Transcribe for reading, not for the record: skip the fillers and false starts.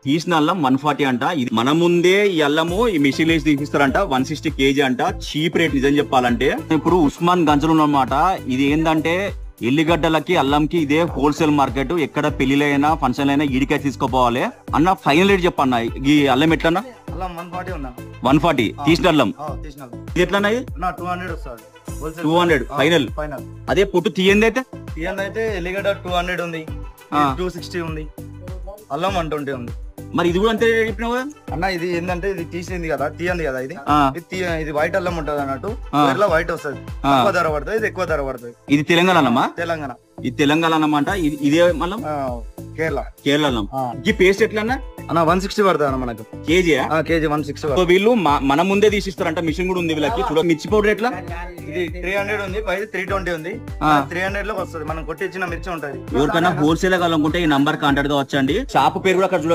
తీసిన అల్లం 140 అంట. ఇది మన ముందే ఈ అల్లము ఈ మిషన్ వేసి తీపిస్తారంట. 160 kg అంట. చీప్ రేట్ నిజం చెప్పాలంటే. ఇప్పుడు ఉస్మాన్ గంజ్లో ఉన్నమాట. ఇది ఏంటంటే ఎల్లిగడ్డలకి అల్లంకి ఇదే హోల్సేల్ మార్కెట్. ఎక్కడ పెళ్లిలైనా ఫంక్షన్ అయినా ఈడికాయ తీసుకోపోవాలి అన్న. ఫైనల్ రేట్ చెప్పన్న ఈ అల్లం ఎట్లన్నా? 140 తీసిన అల్లం. ఇది ఎట్లన్నా? 200 ఫైనల్. అదే పొట్టు తీయండి అయితే ఎల్లిగడ్డ 200 ఉంది, 260 ఉంది, అల్లం 120 ఉంది. మరి ఇది కూడా అంతే చెప్పినావు కదా అన్న. ఇది ఏంటంటే ఇది తీసింది కదా, తీయండి కదా. ఇది వైట్ అల్లం ఉంటది అన్నట్టు. వైట్ వస్తుంది, ఎక్కువ ధర పడుతుంది. ఇది ఎక్కువ ధర పడుతుంది. ఇది తెలంగాణ అల్లమా? తెలంగాణ. ఇది తెలంగాణ అన్నమాట. ఇదే మళ్ళీ కేరళ అల్లం. ఈ పేస్ట్ ఎట్లన్నా అన్న? 160 పడుతుంది అన్న మనకు. కేజీ 160. వీళ్ళు మన ముందే తీసిస్తారంట. మిషన్ కూడా ఉంది వీళ్ళకి. చూడ మిర్చి పౌడర్ ఎట్లా? ఇది 300 ఉంది, 320 ఉంది. 300 లోకి వస్తుంది. మనం కొట్టి ఇచ్చిన మిర్చి ఉంటుంది. ఎవరికైనా హోల్సేల్ గా అనుకుంటే ఈ నంబర్ కాంటాక్ట్ గా వచ్చండి. షాప్ పేరు కూడా అక్కడ